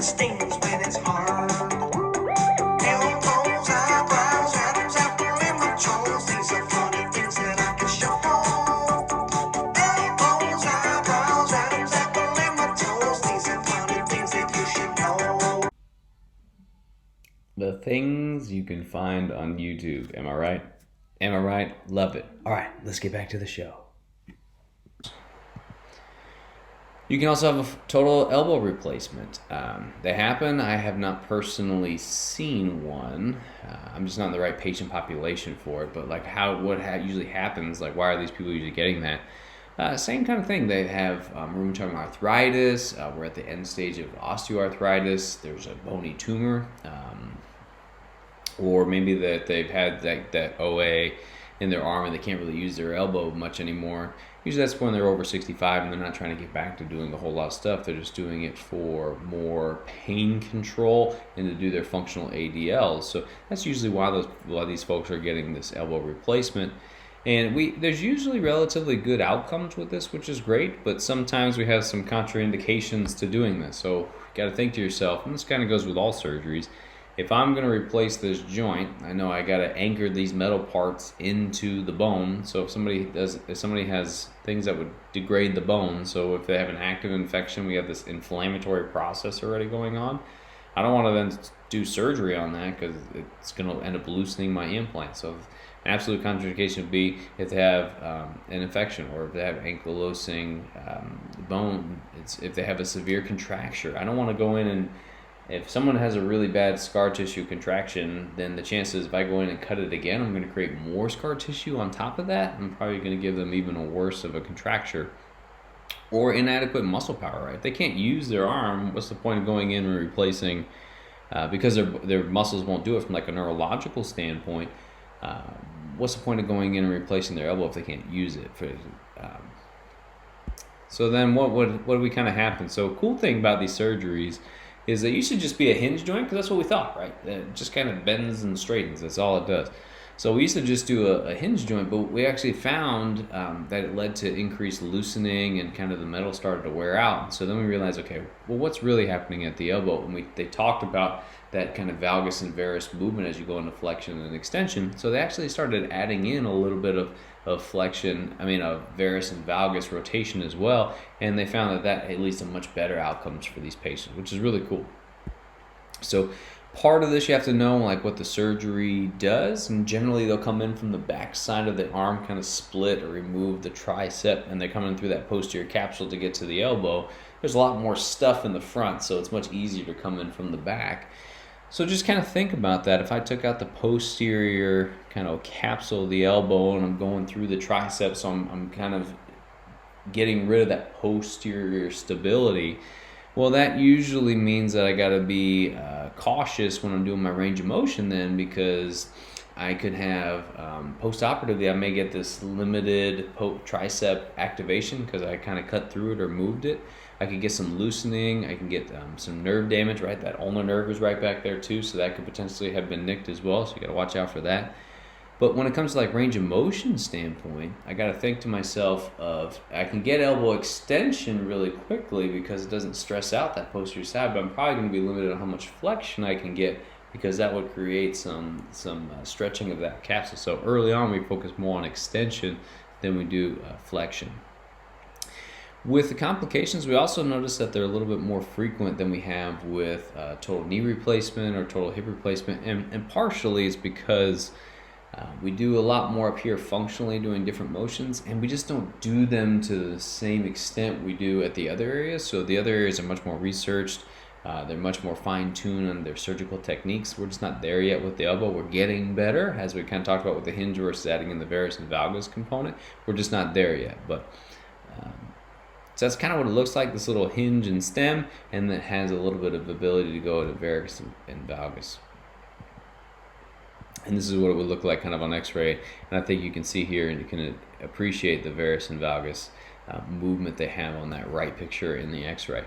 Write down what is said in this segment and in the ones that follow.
it stings when it's hard. Elbows, eyebrows, Adam's apple, and my jaws. These are funny things that I can show. Elbows, eyebrows, Adam's apple, and my toes. These are funny things that you should know. The things you can find on YouTube. Am I right? Am I right? Love it. All right, let's get back to the show. You can also have a total elbow replacement. They happen. I have not personally seen one. I'm just not in the right patient population for it. But like what usually happens, like why are these people usually getting that? Same kind of thing. They have rheumatoid arthritis. We're at the end stage of osteoarthritis. There's a bony tumor. Or maybe that they've had that OA in their arm and they can't really use their elbow much anymore. Usually that's when they're over 65 and they're not trying to get back to doing a whole lot of stuff. They're just doing it for more pain control and to do their functional ADLs. So that's usually why these folks are getting this elbow replacement. And there's usually relatively good outcomes with this, which is great, but sometimes we have some contraindications to doing this. So you got to think to yourself, and this kind of goes with all surgeries, if I'm going to replace this joint, I know I got to anchor these metal parts into the bone. So if somebody has things that would degrade the bone, so if they have an active infection, we have this inflammatory process already going on. I don't want to then do surgery on that because it's going to end up loosening my implant. So an absolute contraindication would be if they have an infection or if they have ankylosing bone. If they have a severe contracture. I don't want to go in and if someone has a really bad scar tissue contraction, then the chances if I go in and cut it again, I'm going to create more scar tissue on top of that. I'm probably going to give them even a worse of a contracture or inadequate muscle power, right? If they can't use their arm, what's the point of going in and replacing because their muscles won't do it from like a neurological standpoint. What's the point of going in and replacing their elbow if they can't use it? So then what do we kind of happen? So cool thing about these surgeries is that you should just be a hinge joint because that's what we thought, right? It just kind of bends and straightens. That's all it does. So we used to just do a hinge joint, but we actually found that it led to increased loosening and kind of the metal started to wear out. So then we realized, okay, well, what's really happening at the elbow? And they talked about that kind of valgus and varus movement as you go into flexion and extension. So they actually started adding in a little bit of flexion, of varus and valgus rotation as well, and they found that at least a much better outcomes for these patients, which is really cool. So part of this you have to know like what the surgery does, and generally they'll come in from the back side of the arm, kind of split or remove the tricep, and they're coming through that posterior capsule to get to the elbow. There's a lot more stuff in the front, so it's much easier to come in from the back. So just kind of think about that. If I took out the posterior kind of capsule of the elbow and I'm going through the triceps, so I'm kind of getting rid of that posterior stability, well, that usually means that I got to be cautious when I'm doing my range of motion then, because I could have post-operatively, I may get this limited tricep activation because I kind of cut through it or moved it. I could get some loosening. I can get some nerve damage, right? That ulnar nerve is right back there too, so that could potentially have been nicked as well, so you got to watch out for that. But when it comes to like range of motion standpoint, I got to think to myself I can get elbow extension really quickly because it doesn't stress out that posterior side, but I'm probably going to be limited on how much flexion I can get because that would create some stretching of that capsule. So early on, we focus more on extension than we do flexion. With the complications, we also notice that they're a little bit more frequent than we have with total knee replacement or total hip replacement, and partially it's because we do a lot more up here functionally doing different motions, and we just don't do them to the same extent we do at the other areas. So the other areas are much more researched. They're much more fine-tuned on their surgical techniques. We're just not there yet with the elbow. We're getting better, as we kind of talked about with the hinge versus adding in the varus and valgus component. We're just not there yet. But so that's kind of what it looks like, this little hinge and stem, and that has a little bit of ability to go to varus and valgus. And this is what it would look like kind of on x-ray. And I think you can see here, and you can appreciate the varus and valgus movement they have on that right picture in the x-ray.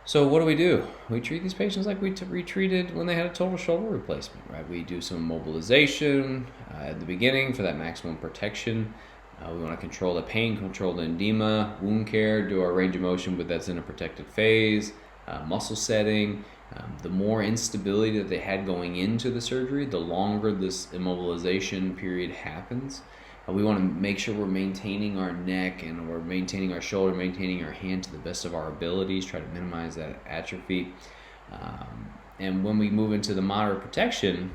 So what do? We treat these patients like we retreated when they had a total shoulder replacement, right? We do some mobilization at the beginning for that maximum protection. We want to control the pain, control the edema, wound care, do our range of motion, but that's in a protected phase. muscle setting, the more instability that they had going into the surgery, the longer this immobilization period happens. We want to make sure we're maintaining our neck and we're maintaining our shoulder, maintaining our hand to the best of our abilities, try to minimize that atrophy. And when we move into the moderate protection,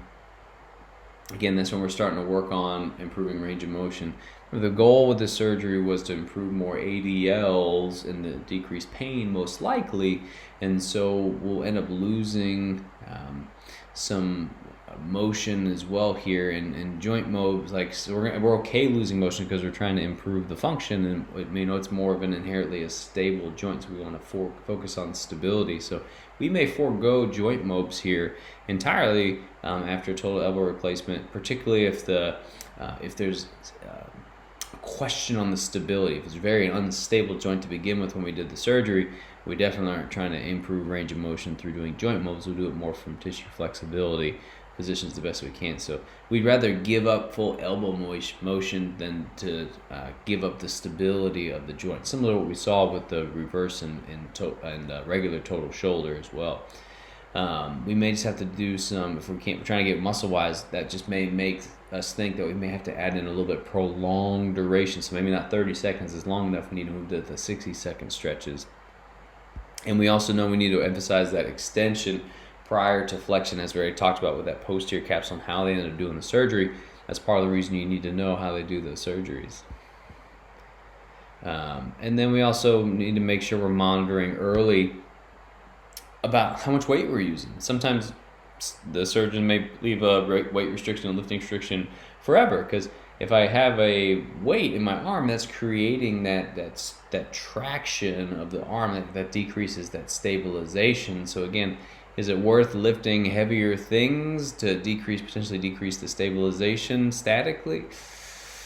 again, that's when we're starting to work on improving range of motion. The goal with the surgery was to improve more ADLs and the decrease pain most likely, and so we'll end up losing some motion as well here and joint modes. Like, so we're okay losing motion because we're trying to improve the function, and it's more of an inherently a stable joint, so we want to focus on stability. So we may forego joint mopes here entirely after total elbow replacement, particularly if there's a question on the stability. If it's a very unstable joint to begin with when we did the surgery, we definitely aren't trying to improve range of motion through doing joint mopes. We'll do it more from tissue flexibility positions the best we can. So we'd rather give up full elbow motion than to give up the stability of the joint, similar to what we saw with the reverse and regular total shoulder as well. We may just have to do some, if we're trying to get muscle wise, that just may make us think that we may have to add in a little bit prolonged duration. So maybe not 30 seconds is long enough. We need to move to the 60-second stretches. And we also know we need to emphasize that extension prior to flexion, as we already talked about with that posterior capsule and how they ended up doing the surgery. That's part of the reason you need to know how they do those surgeries. And then we also need to make sure we're monitoring early about how much weight we're using. Sometimes the surgeon may leave a weight restriction and lifting restriction forever, because if I have a weight in my arm, that's creating that traction of the arm that decreases that stabilization. So again, is it worth lifting heavier things to potentially decrease the stabilization statically?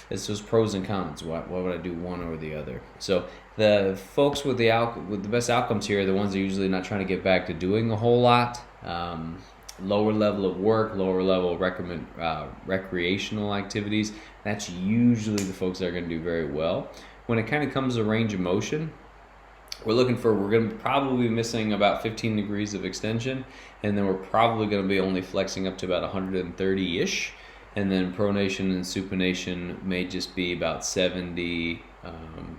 It's those pros and cons. Why would I do one or the other? So the folks with the best outcomes here are the ones that are usually not trying to get back to doing a whole lot. Lower level of work, lower level recreational activities. That's usually the folks that are going to do very well. When it kind of comes to range of motion, we're going to probably be missing about 15 degrees of extension, and then we're probably going to be only flexing up to about 130-ish, and then pronation and supination may just be about 70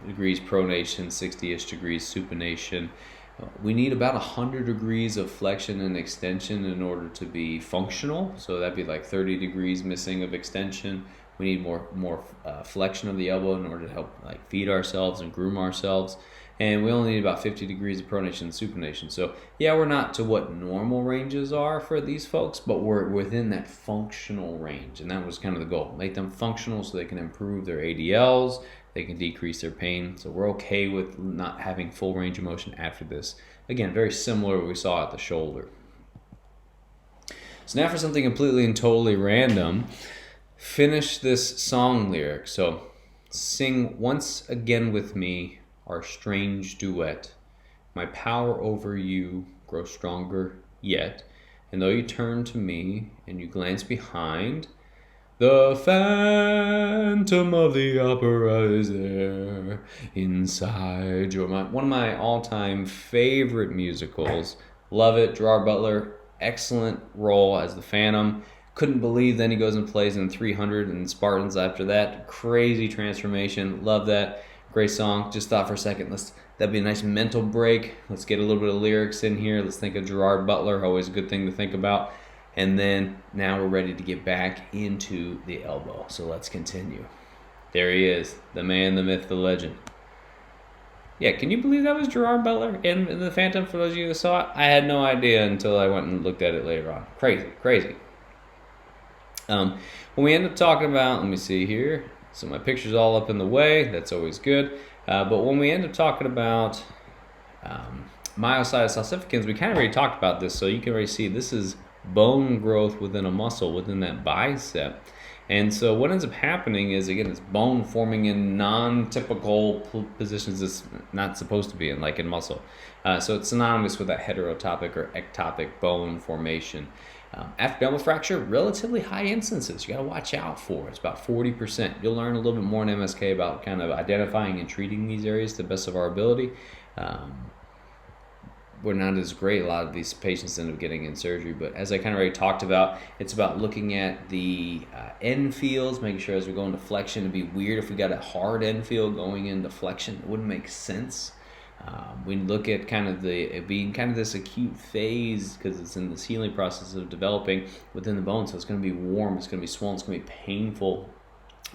degrees pronation, 60-ish degrees supination. We need about 100 degrees of flexion and extension in order to be functional, so that'd be like 30 degrees missing of extension. We need more flexion of the elbow in order to help feed ourselves and groom ourselves. And we only need about 50 degrees of pronation and supination. So yeah, we're not to what normal ranges are for these folks, but we're within that functional range. And that was kind of the goal. Make them functional so they can improve their ADLs, they can decrease their pain. So we're okay with not having full range of motion after this. Again, very similar to what we saw at the shoulder. So now for something completely and totally random, finish this song lyric. So sing once again with me our strange duet. My power over you grows stronger yet. And though you turn to me and you glance behind, the Phantom of the Opera is there inside your mind. One of my all-time favorite musicals. Love it. Gerard Butler, excellent role as the Phantom. Couldn't believe then he goes and plays in 300 and Spartans after that. Crazy transformation. Love that. Great song. Just thought for a second, that'd be a nice mental break. Let's get a little bit of lyrics in here. Let's think of Gerard Butler. Always a good thing to think about. And then now we're ready to get back into the elbow. So let's continue. There he is, the man, the myth, the legend. Yeah, can you believe that was Gerard Butler in The Phantom? For those of you that saw it, I had no idea until I went and looked at it later on. Crazy. When we end up talking about, let me see here. So my picture's all up in the way. That's always good. But when we end up talking about myositis ossificans, we kind of already talked about this. So you can already see this is bone growth within a muscle, within that bicep. And so what ends up happening is, again, it's bone forming in non-typical positions it's not supposed to be in, like in muscle. So it's synonymous with that heterotopic or ectopic bone formation. After elbow fracture, relatively high instances. You got to watch out for. It's about 40%. You'll learn a little bit more in MSK about kind of identifying and treating these areas to the best of our ability. were not as great. A lot of these patients end up getting in surgery. But as I kind of already talked about, it's about looking at the end fields, making sure as we go into flexion, it'd be weird if we got a hard end field going into flexion. It wouldn't make sense. We look at kind of it being kind of this acute phase because it's in this healing process of developing within the bone. So it's going to be warm, it's going to be swollen, it's going to be painful,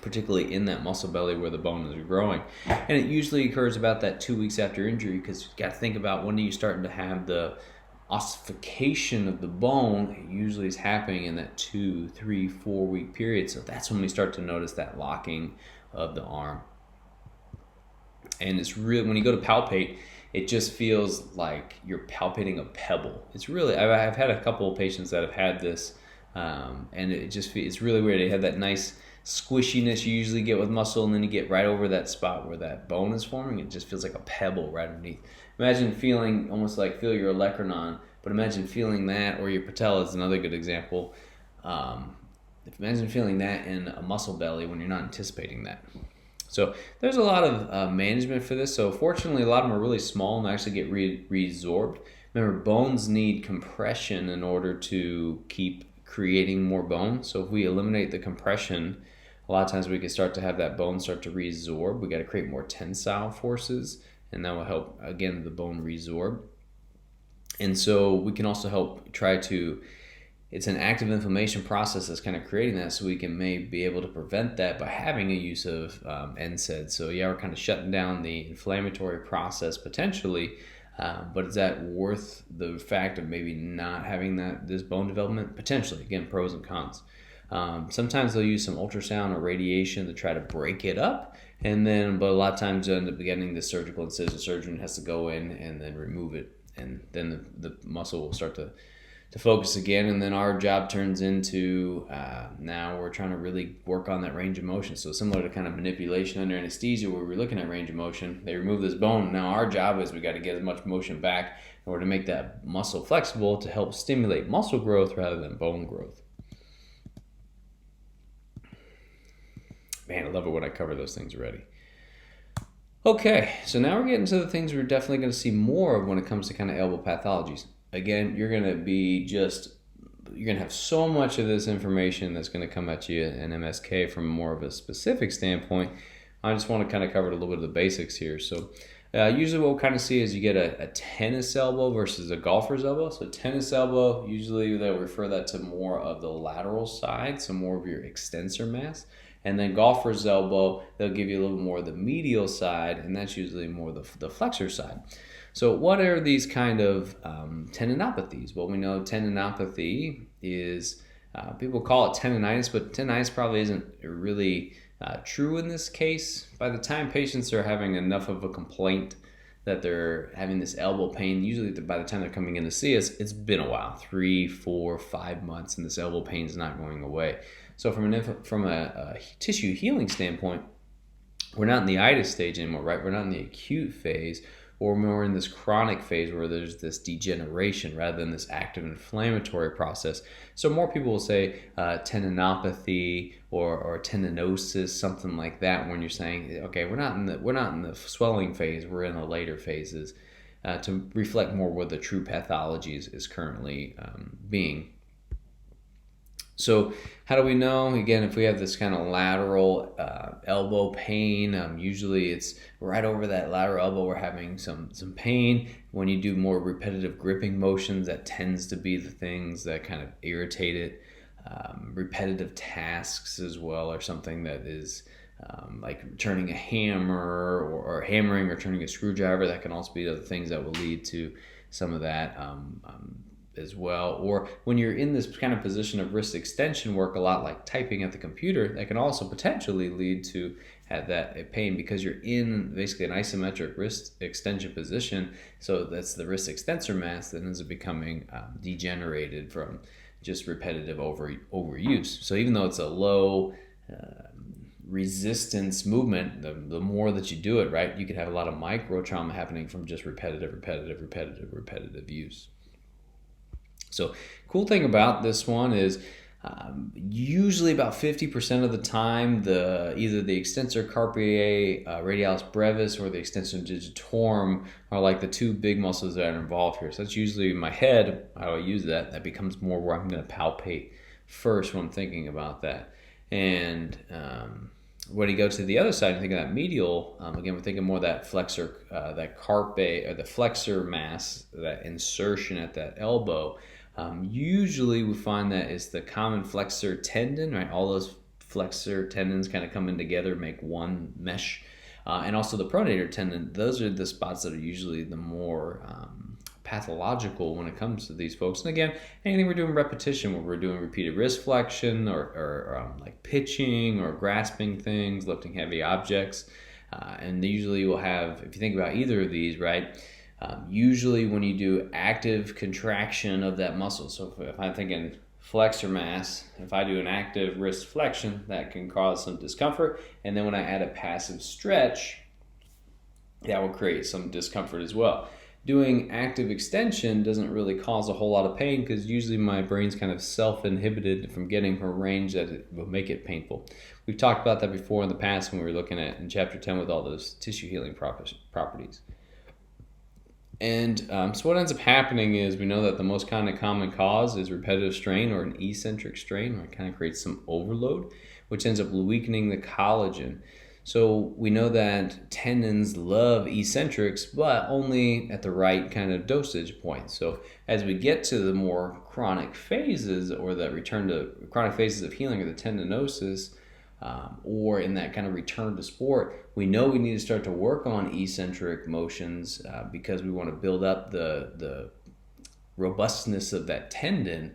particularly in that muscle belly where the bone is growing. And it usually occurs about that 2 weeks after injury, because you've got to think about when are you starting to have the ossification of the bone. It usually is happening in that 2, 3, 4 week period. So that's when we start to notice that locking of the arm. And it's really, when you go to palpate, it just feels like you're palpating a pebble. It's really, I've had a couple of patients that have had this, and it's really weird. They have that nice squishiness you usually get with muscle, and then you get right over that spot where that bone is forming. It just feels like a pebble right underneath. Imagine feeling almost like feel your olecranon, but imagine feeling that, or your patella is another good example. Imagine feeling that in a muscle belly when you're not anticipating that. So there's a lot of management for this. So fortunately, a lot of them are really small and actually get resorbed. Remember, bones need compression in order to keep creating more bone. So if we eliminate the compression, a lot of times we can start to have that bone start to resorb. We got to create more tensile forces, and that will help, again, the bone resorb. And so we can also help try to, it's an active inflammation process that's kind of creating that, so we can maybe be able to prevent that by having a use of NSAIDs. So yeah, we're kind of shutting down the inflammatory process potentially, but is that worth the fact of maybe not having this bone development? Potentially. Again, pros and cons. Sometimes they'll use some ultrasound or radiation to try to break it up, but a lot of times they'll end up getting the surgical incision. Surgeon has to go in and then remove it, and then the muscle will start to focus again, and then our job turns into now we're trying to really work on that range of motion. So similar to kind of manipulation under anesthesia where we're looking at range of motion, they remove this bone. Now our job is we got to get as much motion back in order to make that muscle flexible to help stimulate muscle growth rather than bone growth. Man, I love it when I cover those things already. Okay, so now we're getting to the things we're definitely going to see more of when it comes to kind of elbow pathologies. Again, you're going to have so much of this information that's going to come at you in MSK from more of a specific standpoint. I just want to kind of cover a little bit of the basics here. So usually what we'll kind of see is you get a tennis elbow versus a golfer's elbow. So tennis elbow, usually they'll refer that to more of the lateral side, so more of your extensor mass. And then golfer's elbow, they'll give you a little more of the medial side, and that's usually more the flexor side. So what are these kind of tendinopathies? Well, we know tendinopathy is, people call it tendinitis, but tendinitis probably isn't really true in this case. By the time patients are having enough of a complaint that they're having this elbow pain, usually by the time they're coming in to see us, it's been a while, 3, 4, 5 months, and this elbow pain is not going away. So from a tissue healing standpoint, we're not in the itis stage anymore, right? We're not in the acute phase, or more in this chronic phase where there's this degeneration rather than this active inflammatory process. So more people will say tendinopathy or tendinosis, something like that, when you're saying, okay, we're not in the swelling phase, we're in the later phases, to reflect more what the true pathology is currently being. So how do we know? Again, if we have this kind of lateral elbow pain, usually it's right over that lateral elbow, we're having some pain. When you do more repetitive gripping motions, that tends to be the things that kind of irritate it. Repetitive tasks as well are something that is like turning a hammer or hammering or turning a screwdriver. That can also be the things that will lead to some of that as well. Or when you're in this kind of position of wrist extension work, a lot like typing at the computer, that can also potentially lead to have that pain because you're in basically an isometric wrist extension position. So that's the wrist extensor mass that ends up becoming degenerated from just repetitive overuse. So even though it's a low resistance movement, the more that you do it, right, you could have a lot of micro trauma happening from just repetitive use. So cool thing about this one is Usually about 50% of the time, either the extensor carpi radialis brevis or the extensor digitorum are like the two big muscles that are involved here. So that's usually in my head, how I use that. That becomes more where I'm going to palpate first when I'm thinking about that. And when you go to the other side and think of that medial, again, we're thinking more of that flexor, that carpe, or the flexor mass, that insertion at that elbow. Usually we find that it's the common flexor tendon, right? All those flexor tendons kind of come in together, make one mesh. And also the pronator tendon. Those are the spots that are usually the more pathological when it comes to these folks. And again, anything we're doing repetition, where we're doing repeated wrist flexion or like pitching or grasping things, lifting heavy objects. And usually you'll have, if you think about either of these, right? Usually when you do active contraction of that muscle, so if I'm thinking flexor mass, if I do an active wrist flexion, that can cause some discomfort. And then when I add a passive stretch, that will create some discomfort as well. Doing active extension doesn't really cause a whole lot of pain because usually my brain's kind of self-inhibited from getting from a range that it will make it painful. We've talked about that before in the past when we were looking at in chapter 10 with all those tissue healing properties. And so what ends up happening is we know that the most kind of common cause is repetitive strain or an eccentric strain, where it kind of creates some overload, which ends up weakening the collagen. So we know that tendons love eccentrics, but only at the right kind of dosage point. So as we get to the more chronic phases, or the return to chronic phases of healing, or the tendinosis, or in that kind of return to sport, we know we need to start to work on eccentric motions because we want to build up the robustness of that tendon.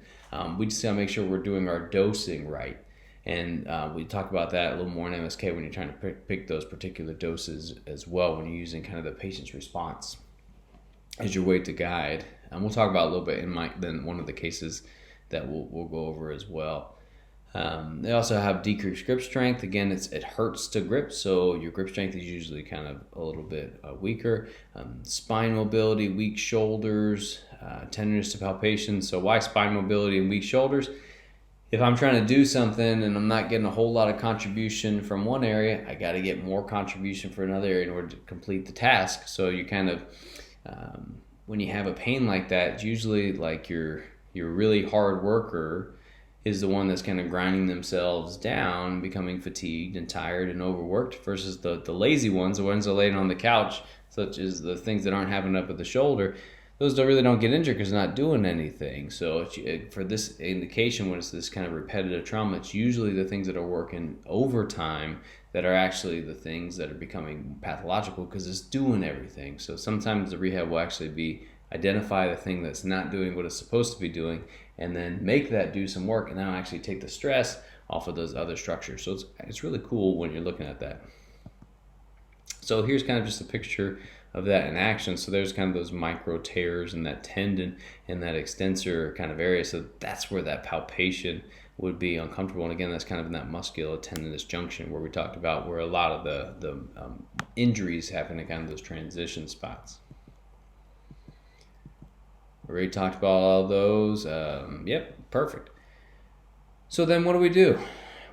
We just got to make sure we're doing our dosing right. And we talk about that a little more in MSK when you're trying to pick those particular doses as well, when you're using kind of the patient's response as your way to guide. And we'll talk about a little bit in then one of the cases that we'll go over as well. They also have decreased grip strength. Again, it hurts to grip, so your grip strength is usually kind of a little bit weaker. Spine mobility, weak shoulders, tenderness to palpation. So why spine mobility and weak shoulders? If I'm trying to do something and I'm not getting a whole lot of contribution from one area, I got to get more contribution for another area in order to complete the task. So you kind of, when you have a pain like that, it's usually like your really hard worker is the one that's kind of grinding themselves down, becoming fatigued and tired and overworked, versus the lazy ones, the ones that are laying on the couch, such as the things that aren't happening up at the shoulder. Those really don't get injured because they're not doing anything. So for this indication, when it's this kind of repetitive trauma, it's usually the things that are working overtime that are actually the things that are becoming pathological because it's doing everything. So sometimes the rehab will actually identify the thing that's not doing what it's supposed to be doing, and then make that do some work, and then actually take the stress off of those other structures. So it's really cool when you're looking at that. So here's kind of just a picture of that in action. So there's kind of those micro tears in that tendon and that extensor kind of area. So that's where that palpation would be uncomfortable. And again, that's kind of in that musculotendinous junction where we talked about where a lot of the injuries happen in kind of those transition spots. We already talked about all those. Yep, perfect. So then what do?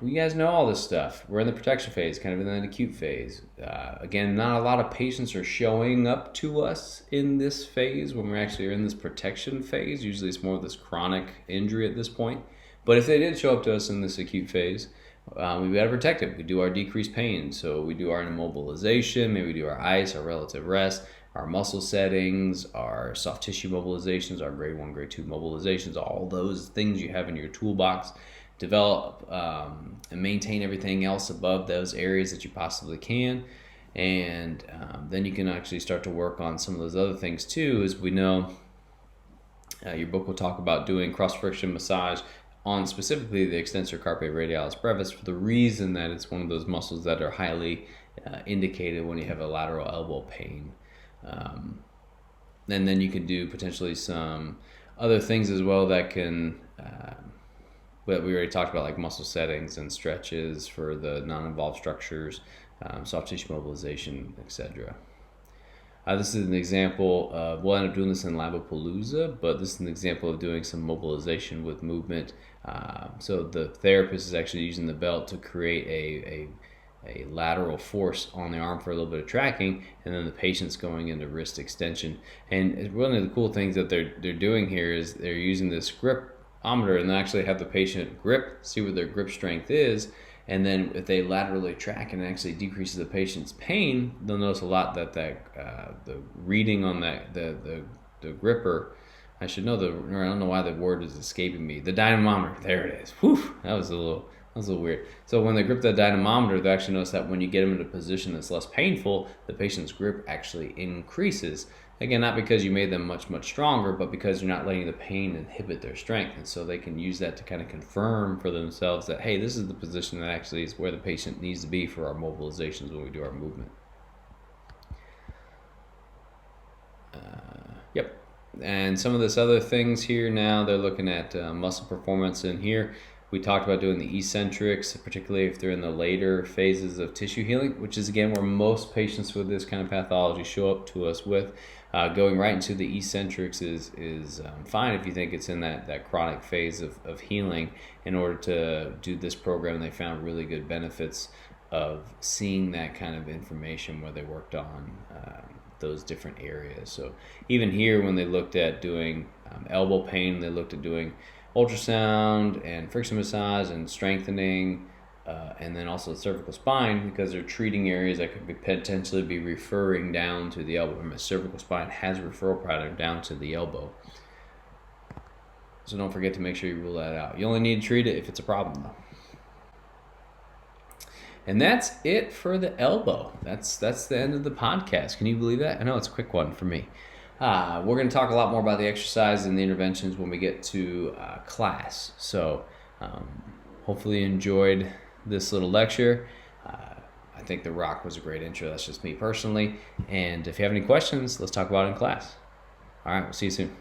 You guys know all this stuff. We're in the protection phase, kind of in that acute phase. Again, not a lot of patients are showing up to us in this phase when we actually are in this protection phase. Usually it's more of this chronic injury at this point. But if they did show up to us in this acute phase, we've got to protect it. We do our decreased pain. So we do our immobilization, maybe we do our ice, our relative rest, our muscle settings, our soft tissue mobilizations, our grade 1, grade 2 mobilizations, all those things you have in your toolbox. Develop and maintain everything else above those areas that you possibly can. And then you can actually start to work on some of those other things too. As we know, your book will talk about doing cross-friction massage on specifically the extensor carpi radialis brevis for the reason that it's one of those muscles that are highly indicated when you have a lateral elbow pain. And then you can do potentially some other things as well that can... But we already talked about like muscle settings and stretches for the non-involved structures, soft tissue mobilization, etc. This is an example of, we'll end up doing this in Labapalooza, but this is an example of doing some mobilization with movement. So the therapist is actually using the belt to create a lateral force on the arm for a little bit of tracking, and then the patient's going into wrist extension. And one of the cool things that they're doing here is they're using this gripometer and they actually have the patient grip, see what their grip strength is, and then if they laterally track and it actually decreases the patient's pain, they'll notice a lot that the reading on the gripper, I should know I don't know why the word is escaping me. The dynamometer, there it is. Whew, that was a little weird. So when they grip the dynamometer, they actually notice that when you get them in a position that's less painful, the patient's grip actually increases. Again, not because you made them much, much stronger, but because you're not letting the pain inhibit their strength. And so they can use that to kind of confirm for themselves that, hey, this is the position that actually is where the patient needs to be for our mobilizations when we do our movement. Yep. And some of this other things here now, they're looking at muscle performance in here. We talked about doing the eccentrics, particularly if they're in the later phases of tissue healing, which is, again, where most patients with this kind of pathology show up to us with. Going right into the eccentrics is fine if you think it's in that chronic phase of healing. In order to do this program, they found really good benefits of seeing that kind of information where they worked on those different areas. So even here, when they looked at doing elbow pain, they looked at doing ultrasound and friction massage and strengthening, and then also the cervical spine, because they're treating areas that could potentially be referring down to the elbow. And the cervical spine has a referral pattern down to the elbow. So don't forget to make sure you rule that out. You only need to treat it if it's a problem, though. And that's it for the elbow. That's the end of the podcast. Can you believe that? I know it's a quick one for me. We're going to talk a lot more about the exercise and the interventions when we get to class. So hopefully you enjoyed this little lecture. I think the rock was a great intro. That's just me personally. And if you have any questions, let's talk about it in class. All right, we'll see you soon.